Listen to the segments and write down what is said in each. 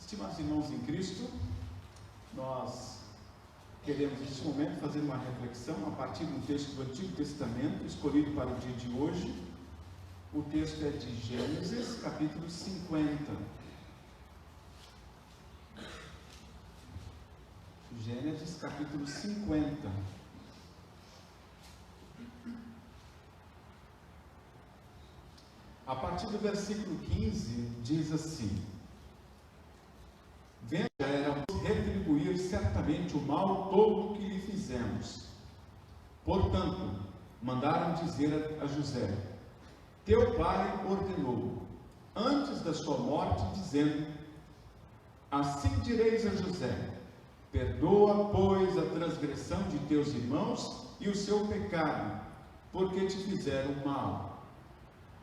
Estimados irmãos em Cristo, nós queremos neste momento fazer uma reflexão a partir de um texto do Antigo Testamento, escolhido para o dia de hoje. O texto é de Gênesis, capítulo 50. Gênesis, capítulo 50. A partir do versículo 15, diz assim: Vendo éramos retribuir certamente o mal todo que lhe fizemos. Portanto, mandaram dizer a José: Teu pai ordenou, antes da sua morte, dizendo: Assim direis a José: Perdoa, pois, a transgressão de teus irmãos e o seu pecado, porque te fizeram mal.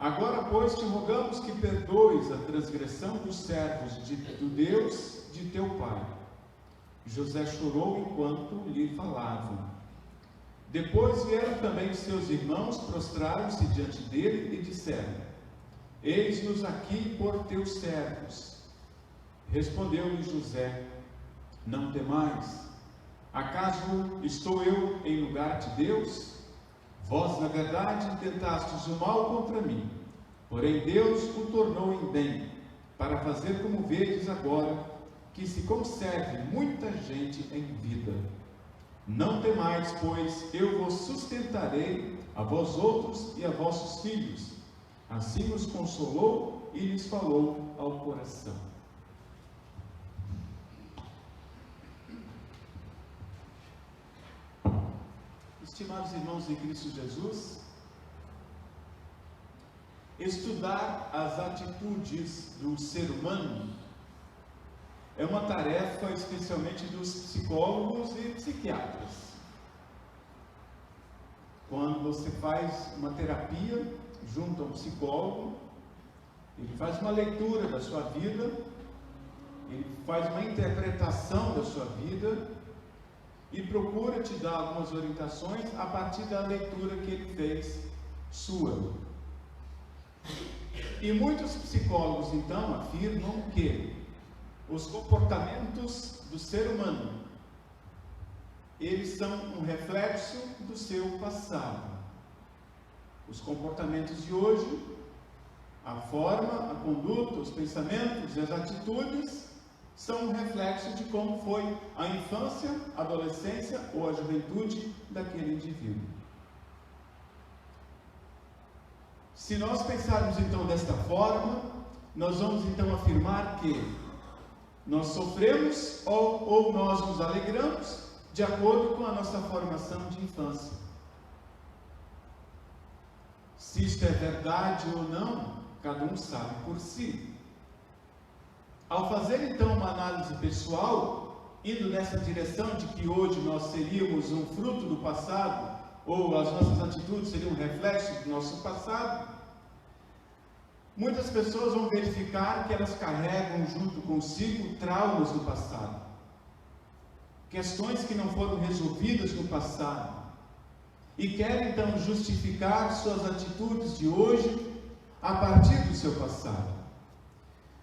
Agora, pois, te rogamos que perdoes a transgressão dos servos do Deus de teu pai. José chorou enquanto lhe falavam. Depois vieram também os seus irmãos, prostraram-se diante dele e disseram: Eis-nos aqui por teus servos. Respondeu-lhe José: Não temais. Acaso estou eu em lugar de Deus? Vós, na verdade, intentastes o mal contra mim, porém Deus o tornou em bem, para fazer como vedes agora, que se conserve muita gente em vida. Não temais, pois eu vos sustentarei, a vós outros e a vossos filhos. Assim os consolou e lhes falou ao coração. Estimados irmãos em Cristo Jesus, estudar as atitudes do ser humano é uma tarefa especialmente dos psicólogos e psiquiatras. Quando você faz uma terapia junto a um psicólogo, ele faz uma leitura da sua vida, ele faz uma interpretação da sua vida e procura te dar algumas orientações a partir da leitura que ele fez sua. E muitos psicólogos então afirmam que os comportamentos do ser humano, eles são um reflexo do seu passado. Os comportamentos de hoje, a forma, a conduta, os pensamentos e as atitudes são um reflexo de como foi a infância, a adolescência ou a juventude daquele indivíduo. Se nós pensarmos então desta forma, nós vamos então afirmar que nós sofremos ou nós nos alegramos de acordo com a nossa formação de infância. Se isto é verdade ou não, cada um sabe por si. Ao fazer então uma análise pessoal, indo nessa direção de que hoje nós seríamos um fruto do passado, ou as nossas atitudes seriam um reflexo do nosso passado, muitas pessoas vão verificar que elas carregam junto consigo traumas do passado, questões que não foram resolvidas no passado, e querem então justificar suas atitudes de hoje a partir do seu passado.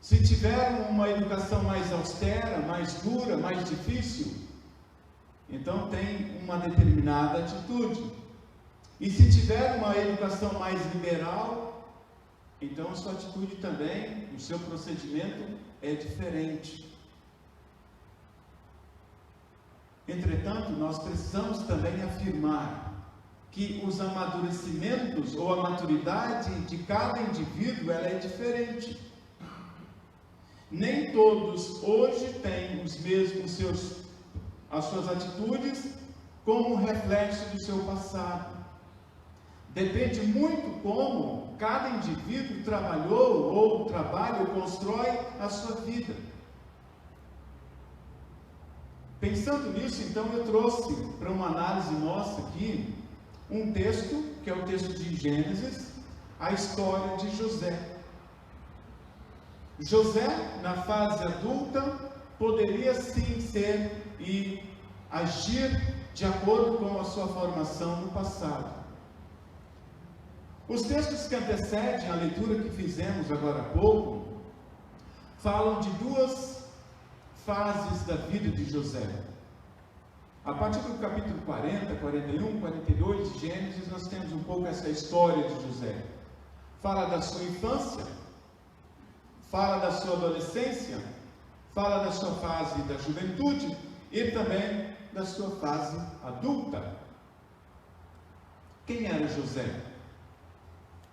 Se tiveram uma educação mais austera, mais dura, mais difícil, então tem uma determinada atitude. E se tiver uma educação mais liberal, então a sua atitude também, o seu procedimento é diferente. Entretanto, nós precisamos também afirmar que os amadurecimentos ou a maturidade de cada indivíduo, ela é diferente. Nem todos hoje têm os mesmos as suas atitudes como reflexo do seu passado. Depende muito como cada indivíduo trabalhou ou trabalha ou constrói a sua vida. Pensando nisso, então eu trouxe para uma análise nossa aqui um texto, que é o texto de Gênesis, a história de José. José, na fase adulta, poderia sim ser e agir de acordo com a sua formação no passado. Os textos que antecedem a leitura que fizemos agora há pouco, falam de duas fases da vida de José. A partir do capítulo 40, 41, 42 de Gênesis, nós temos um pouco essa história de José. Fala da sua infância, fala da sua adolescência, fala da sua fase da juventude e também da sua fase adulta. Quem era José?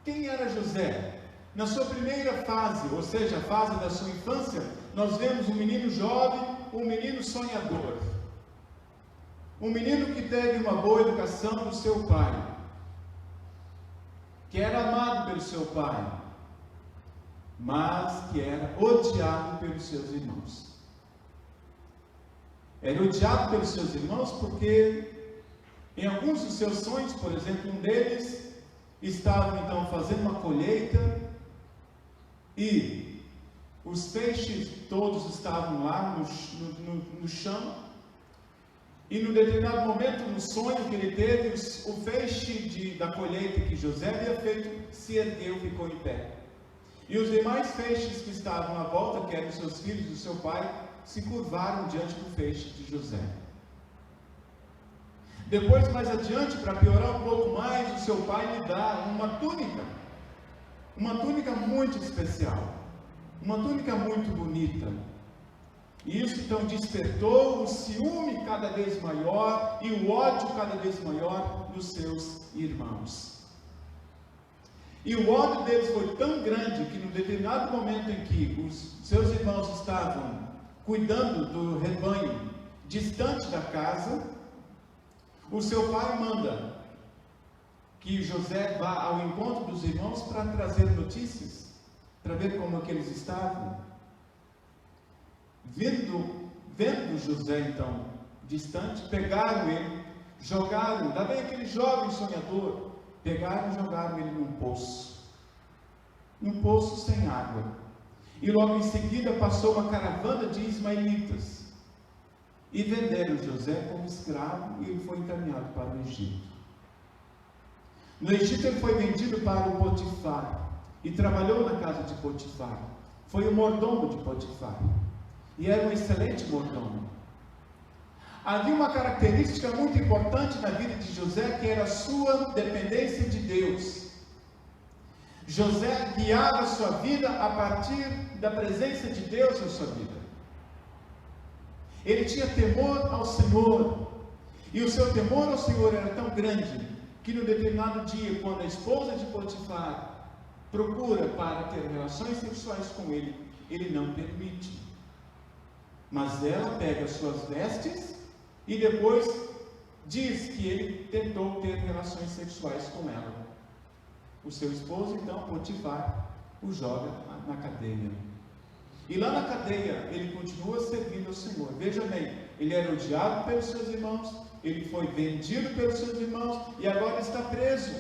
Quem era José? Na sua primeira fase, ou seja, a fase da sua infância, nós vemos um menino jovem, um menino sonhador. Um menino que teve uma boa educação do seu pai, que era amado pelo seu pai, mas que era odiado pelos seus irmãos. Era odiado pelos seus irmãos porque em alguns dos seus sonhos, por exemplo, um deles estava então fazendo uma colheita e os peixes todos estavam lá no chão. E no determinado momento, no sonho que ele teve, o feixe da colheita que José havia feito se ergueu, ficou em pé. E os demais feixes que estavam à volta, que eram seus filhos do seu pai, se curvaram diante do feixe de José. Depois, mais adiante, para piorar um pouco mais, o seu pai lhe dá uma túnica muito especial, uma túnica muito bonita. E isso então despertou o ciúme cada vez maior e o ódio cada vez maior dos seus irmãos. E o ódio deles foi tão grande que no determinado momento em que os seus irmãos estavam cuidando do rebanho distante da casa, o seu pai manda que José vá ao encontro dos irmãos para trazer notícias, para ver como é que eles estavam. Vendo José então distante, pegaram ele, jogaram, lá vem aquele jovem sonhador, pegaram e jogaram ele num poço sem água. E logo em seguida passou uma caravana de ismaelitas e venderam José como escravo, e ele foi encaminhado para o Egito. No Egito ele foi vendido para o Potifar e trabalhou na casa de Potifar. Foi o mordomo de Potifar e era um excelente mordomo. Havia uma característica muito importante na vida de José, que era a sua dependência de Deus. José guiava a sua vida a partir da presença de Deus na sua vida. Ele tinha temor ao Senhor, e o seu temor ao Senhor era tão grande, que no determinado dia, quando a esposa de Potifar procura para ter relações sexuais com ele, ele não permite. Mas ela pega as suas vestes e depois diz que ele tentou ter relações sexuais com ela. O seu esposo, então, Potifar, o joga na cadeia. E lá na cadeia, ele continua servindo ao Senhor. Veja bem, ele era odiado pelos seus irmãos, ele foi vendido pelos seus irmãos, e agora está preso,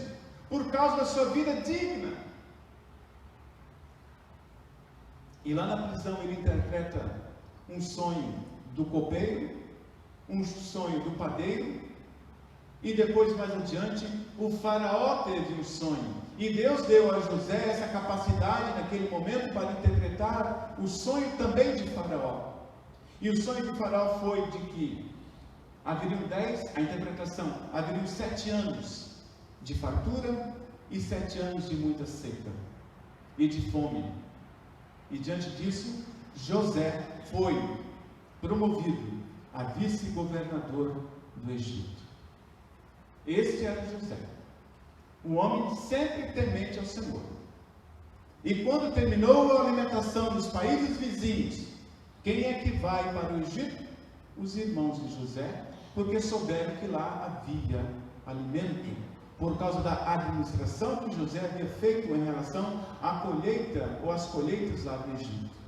por causa da sua vida digna. E lá na prisão ele interpreta um sonho do copeiro, um sonho do padeiro, e depois mais adiante o faraó teve um sonho, e Deus deu a José essa capacidade naquele momento para interpretar o sonho também de faraó. E o sonho de faraó foi de que haveriam 7 anos de fartura e 7 anos de muita seca e de fome. E diante disso, José foi promovido a vice-governador do Egito. Este era José, um homem sempre temente ao Senhor. E quando terminou a alimentação dos países vizinhos, quem é que vai para o Egito? Os irmãos de José, porque souberam que lá havia alimento, por causa da administração que José havia feito em relação à colheita, ou às colheitas lá do Egito.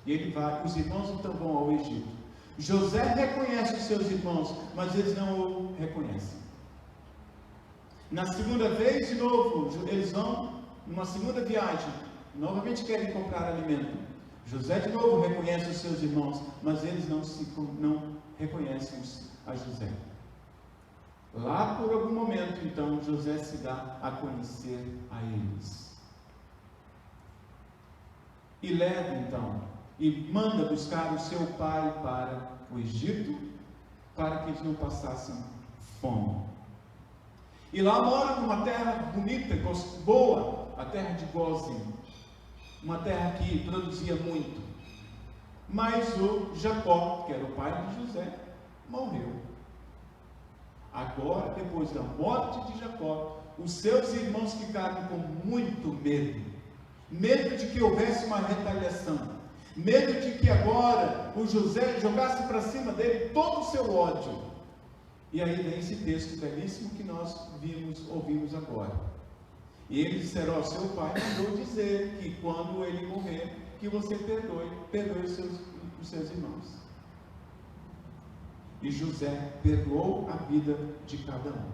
E ele vai, os irmãos então vão ao Egito. José reconhece os seus irmãos, mas eles não o reconhecem. Na segunda vez, de novo, eles vão numa segunda viagem, novamente querem comprar alimento. José de novo reconhece os seus irmãos, mas eles não reconhecem a José. Lá por algum momento, então, José se dá a conhecer a eles. E leva, então, e manda buscar o seu pai para o Egito, para que eles não passassem fome. E lá mora numa terra bonita, boa, a terra de Gósen, uma terra que produzia muito. Mas o Jacó, que era o pai de José, morreu. Agora, depois da morte de Jacó, os seus irmãos ficaram com muito medo. Medo de que houvesse uma retaliação. Medo de que agora o José jogasse para cima dele todo o seu ódio. E aí vem esse texto belíssimo que nós ouvimos agora. E eles disseram: ó, seu pai mandou dizer que quando ele morrer, que você perdoe os seus irmãos. E José perdoou a vida de cada um.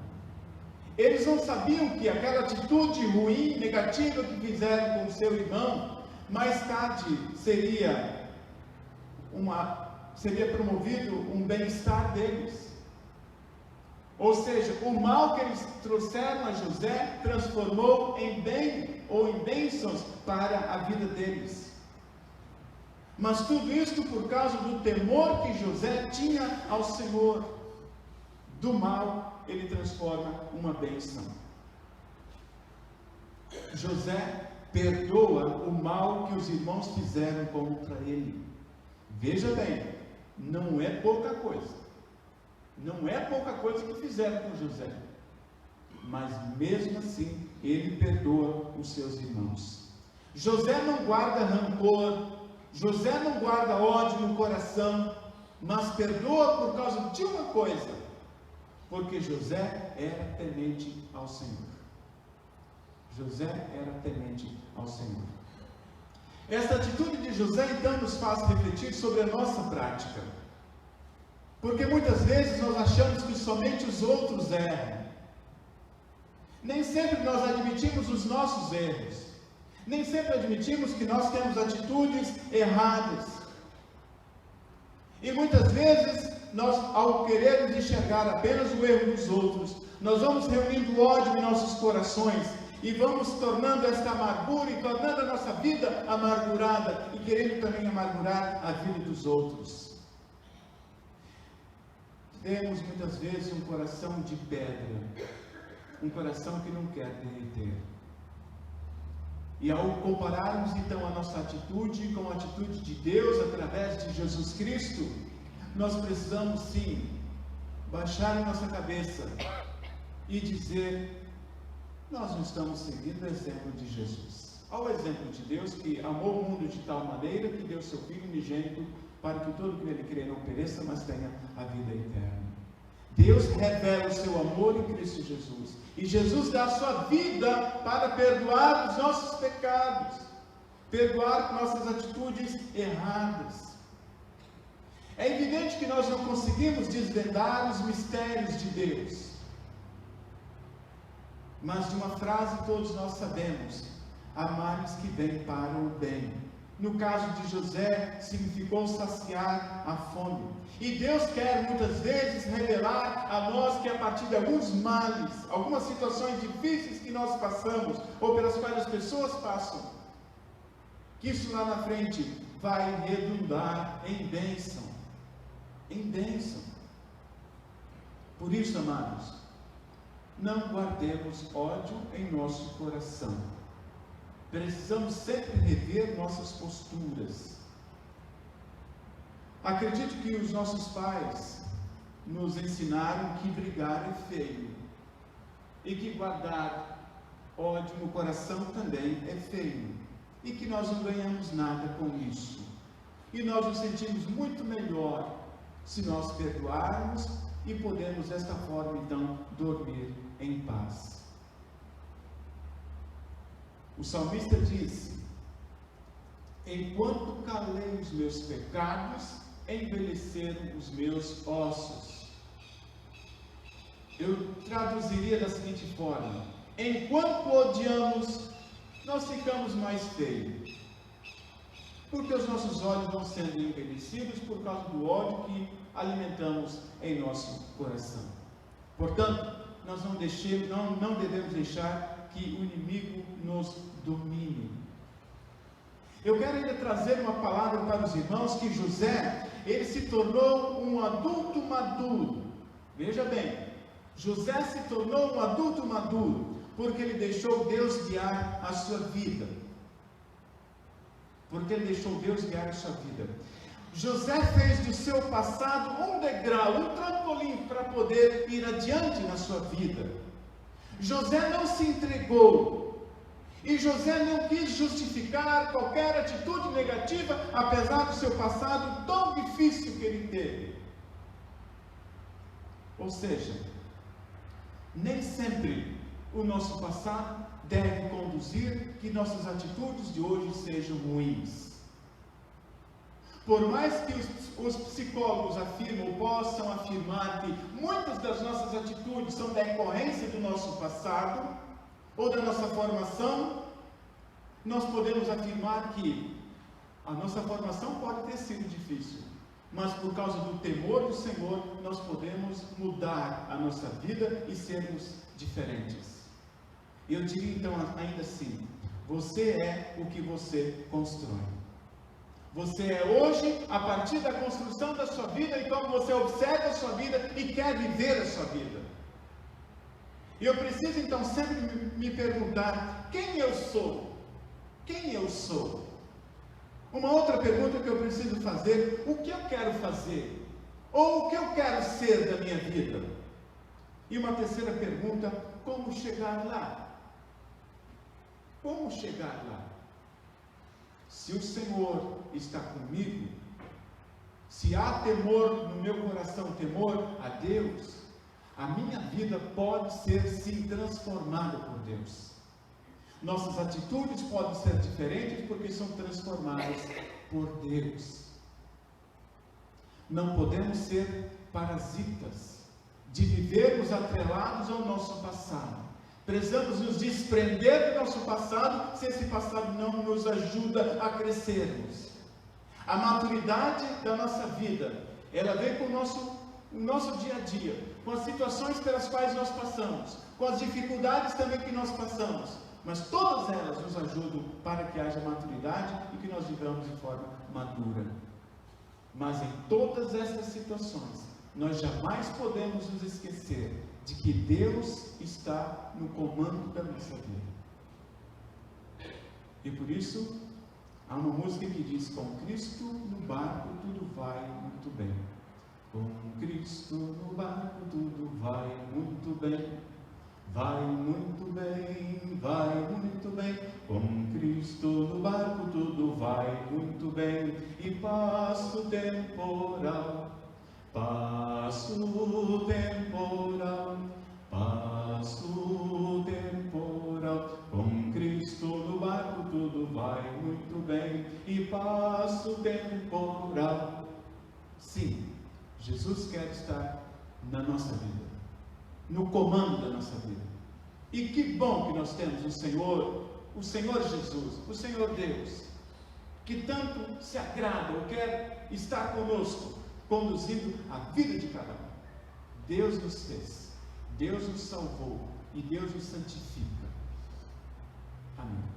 Eles não sabiam que aquela atitude ruim, negativa que fizeram com o seu irmão, mais tarde seria promovido um bem-estar deles. Ou seja, o mal que eles trouxeram a José transformou em bem ou em bênçãos para a vida deles. Mas tudo isso por causa do temor que José tinha ao Senhor. Do mal, ele transforma uma bênção. José perdoa o mal que os irmãos fizeram contra ele. Veja bem, não é pouca coisa. Não é pouca coisa que fizeram com José. Mas mesmo assim, ele perdoa os seus irmãos. José não guarda rancor. José não guarda ódio no coração, mas perdoa por causa de uma coisa, porque José era temente ao Senhor. José era temente ao Senhor. Esta atitude de José então nos faz refletir sobre a nossa prática, porque muitas vezes nós achamos que somente os outros erram. Nem sempre nós admitimos os nossos erros. Nem sempre admitimos que nós temos atitudes erradas. E muitas vezes, nós, ao querermos enxergar apenas o erro dos outros, nós vamos reunindo ódio em nossos corações e vamos tornando esta amargura e tornando a nossa vida amargurada e querendo também amargurar a vida dos outros. Temos muitas vezes um coração de pedra, um coração que não quer derreter. E ao compararmos então a nossa atitude com a atitude de Deus através de Jesus Cristo, nós precisamos sim baixar a nossa cabeça e dizer: nós não estamos seguindo o exemplo de Jesus. Ao exemplo de Deus, que amou o mundo de tal maneira que deu seu Filho unigênito para que todo que nele crê não pereça, mas tenha a vida eterna. Deus revela o seu amor em Cristo Jesus. E Jesus dá a sua vida para perdoar os nossos pecados, perdoar nossas atitudes erradas. É evidente que nós não conseguimos desvendar os mistérios de Deus. Mas de uma frase todos nós sabemos: há males que vêm para o bem. No caso de José, significou saciar a fome. E Deus quer muitas vezes revelar a nós que a partir de alguns males, algumas situações difíceis que nós passamos, ou pelas quais as pessoas passam, que isso lá na frente vai redundar em bênção. Em bênção. Por isso, amados, não guardemos ódio em nosso coração. Precisamos sempre rever nossas posturas. Acredito que os nossos pais nos ensinaram que brigar é feio e que guardar ódio no coração também é feio e que nós não ganhamos nada com isso. E nós nos sentimos muito melhor se nós perdoarmos e podemos desta forma então dormir em paz. O salmista disse: enquanto calei os meus pecados, envelheceram os meus ossos. Eu traduziria da seguinte forma: enquanto odiamos, nós ficamos mais feios, porque os nossos olhos vão sendo envelhecidos por causa do ódio que alimentamos em nosso coração. Portanto, nós não devemos deixar que o inimigo nos domine. Eu quero ainda trazer uma palavra para os irmãos que José, ele se tornou um adulto maduro. Veja bem, José se tornou um adulto maduro, porque ele deixou Deus guiar a sua vida. Porque ele deixou Deus guiar a sua vida. José fez do seu passado um degrau, um trampolim para poder ir adiante na sua vida. José não se entregou. E José não quis justificar qualquer atitude negativa, apesar do seu passado tão difícil que ele teve. Ou seja, nem sempre o nosso passado deve conduzir que nossas atitudes de hoje sejam ruins. Por mais que os psicólogos afirmam ou possam afirmar que muitas das nossas atitudes são decorrência do nosso passado, ou da nossa formação, nós podemos afirmar que a nossa formação pode ter sido difícil, mas por causa do temor do Senhor, nós podemos mudar a nossa vida e sermos diferentes. Eu diria então ainda assim, você é o que você constrói. Você é hoje, a partir da construção da sua vida, e como você observa a sua vida e quer viver a sua vida. E eu preciso então sempre me perguntar, quem eu sou? Quem eu sou? Uma outra pergunta que eu preciso fazer, o que eu quero fazer? Ou o que eu quero ser da minha vida? E uma terceira pergunta, como chegar lá? Como chegar lá? Se o Senhor está comigo, se há temor no meu coração, temor a Deus, a minha vida pode ser sim transformada por Deus. Nossas atitudes podem ser diferentes porque são transformadas por Deus. Não podemos ser parasitas de vivermos atrelados ao nosso passado. Precisamos nos desprender do nosso passado se esse passado não nos ajuda a crescermos. A maturidade da nossa vida, ela vem com o nosso dia a dia, com as situações pelas quais nós passamos, com as dificuldades também que nós passamos, mas todas elas nos ajudam para que haja maturidade e que nós vivamos de forma madura. Mas em todas essas situações, nós jamais podemos nos esquecer de que Deus está no comando da nossa vida. E por isso, há uma música que diz, com Cristo no barco tudo vai muito bem. Com Cristo no barco tudo vai muito bem. Vai muito bem, vai muito bem. Com Cristo no barco tudo vai muito bem. E passa o temporal, passa o temporal, passa o temporal. Com Cristo no barco tudo vai muito bem. E passa o temporal. Sim, Jesus quer estar na nossa vida, no comando da nossa vida. E que bom que nós temos o Senhor Jesus, o Senhor Deus, que tanto se agrada ou quer estar conosco, conduzindo a vida de cada um. Deus nos fez, Deus nos salvou e Deus nos santifica. Amém.